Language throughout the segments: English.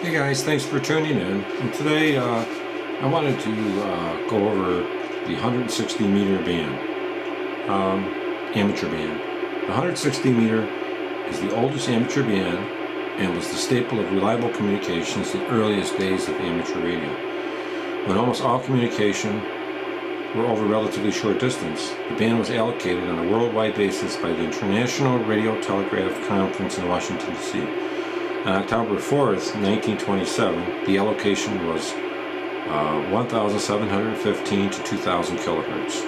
Hey guys, thanks for tuning in. And today I wanted to go over the 160 meter band, amateur band. The 160 meter is the oldest amateur band and was the staple of reliable communications in the earliest days of amateur radio. When almost all communication were over relatively short distance, the band was allocated on a worldwide basis by the International Radio Telegraph Conference in Washington, D.C. On October 4th, 1927, the allocation was 1,715 to 2,000 kilohertz,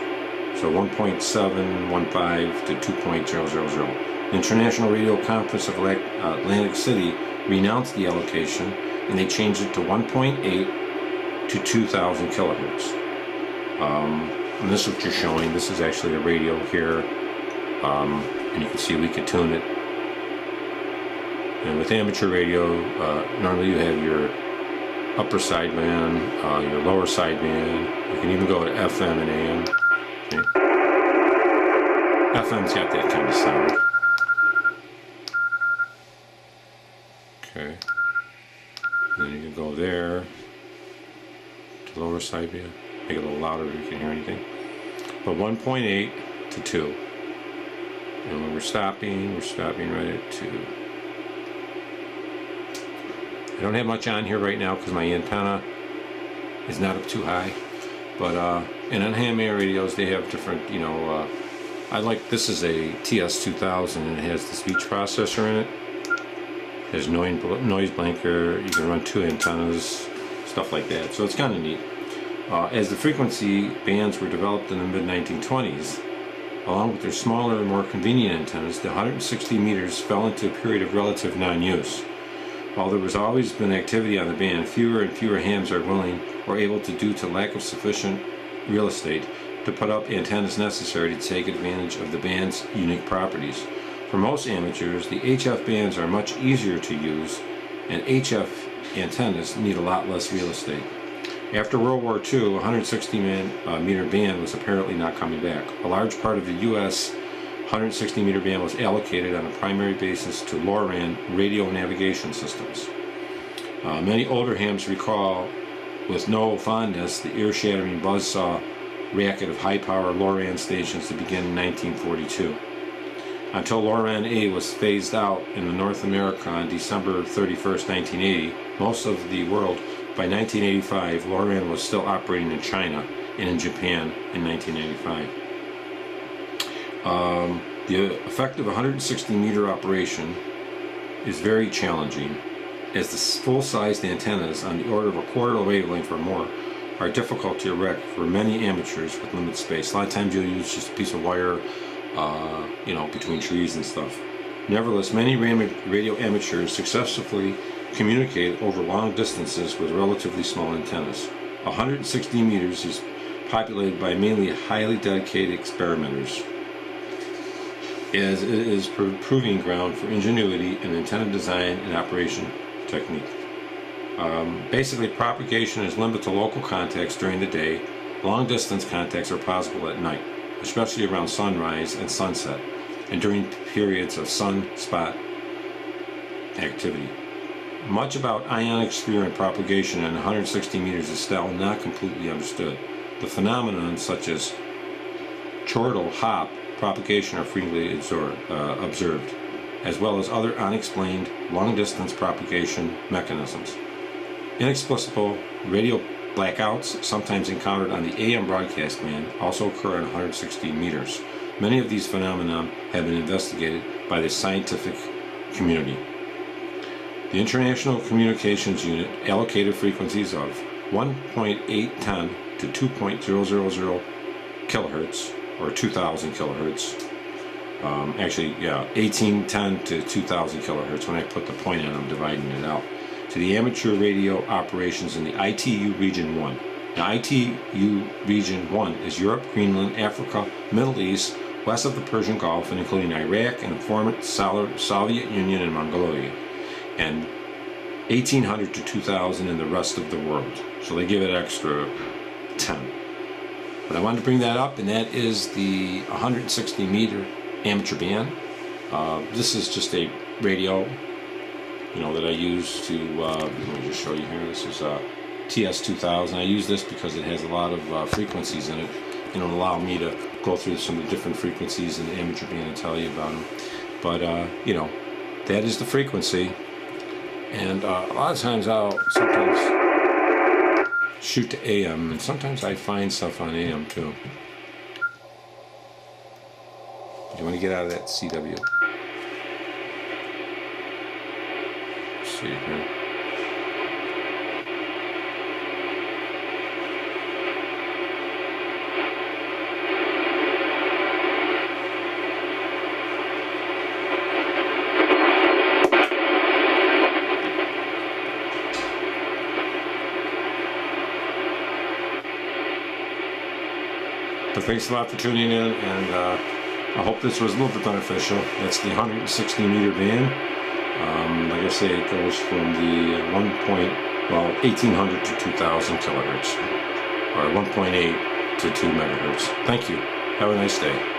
so 1.715 to 2.000. The International Radio Conference of Atlantic City renounced the allocation, and they changed it to 1.8 to 2,000 kilohertz. And this is what you're showing. This is actually a radio here, and you can see we can tune it. And with amateur radio, normally you have your upper sideband, your lower sideband. You can even go to FM and AM. Okay. FM's got that kind of sound. Okay. And then you can go there to lower sideband. Make it a little louder if you can hear anything. But 1.8 to 2. And when we're stopping right at 2. I don't have much on here right now because my antenna is not up too high, but and on ham air radios they have different, I like, this is a TS2000 and it has the speech processor in it. There's noise blanker, you can run 2 antennas, stuff like that, so it's kind of neat. As the frequency bands were developed in the mid-1920s, along with their smaller and more convenient antennas, the 160 meters fell into a period of relative non-use. While there has always been activity on the band, fewer and fewer hams are willing or able to, due to lack of sufficient real estate, to put up antennas necessary to take advantage of the band's unique properties. For most amateurs, the HF bands are much easier to use, and HF antennas need a lot less real estate. After World War II, a 160 meter band was apparently not coming back. A large part of the U.S. 160 meter band was allocated on a primary basis to LORAN radio navigation systems. Many older hams recall with no fondness the ear-shattering buzzsaw racket of high-power LORAN stations that began in 1942. Until LORAN-A was phased out in North America on December 31st, 1980, most of the world, by 1985, LORAN was still operating in China and in Japan in 1995. The effective 160 meter operation is very challenging, as the full-sized antennas on the order of a quarter wavelength or more are difficult to erect for many amateurs with limited space. A lot of times you'll use just a piece of wire, between trees and stuff. Nevertheless, many radio amateurs successfully communicate over long distances with relatively small antennas. 160 meters is populated by mainly highly dedicated experimenters, as it is proving ground for ingenuity in antenna design and operation technique. Basically, propagation is limited to local contacts during the day. Long distance contacts are possible at night, especially around sunrise and sunset, and during periods of sunspot activity. Much about ionic sphere and propagation in 160 meters is still not completely understood. The phenomenon such as chordal hop propagation are frequently observed, as well as other unexplained long-distance propagation mechanisms. Inexplicable radio blackouts, sometimes encountered on the AM broadcast band, also occur at 160 meters. Many of these phenomena have been investigated by the scientific community. The International Communications Unit allocated frequencies of 1.810 to 2.000 kilohertz, or 2,000 kilohertz. 1810 to 2,000 kilohertz. When I put the point on, I'm dividing it out. To the amateur radio operations in the ITU Region 1. Now, ITU Region 1 is Europe, Greenland, Africa, Middle East, west of the Persian Gulf, and including Iraq and the former Soviet Union and Mongolia, and 1800 to 2000 in the rest of the world. So they give it extra 10. But I wanted to bring that up, and that is the 160 meter amateur band. This is just a radio that I use to, let me just show you here. This is TS2000. I use this because it has a lot of frequencies in it, and it'll allow me to go through some of the different frequencies in the amateur band and tell you about them. But, that is the frequency. And a lot of times I'll sometimes shoot to AM, and sometimes I find stuff on AM too. But you want to get out of that CW. Let's see here. But thanks a lot for tuning in, and I hope this was a little bit beneficial. That's the 160 meter band. Like I say, it goes from the 1800 to 2000 kilohertz, or 1.8 to 2 megahertz. Thank you. Have a nice day.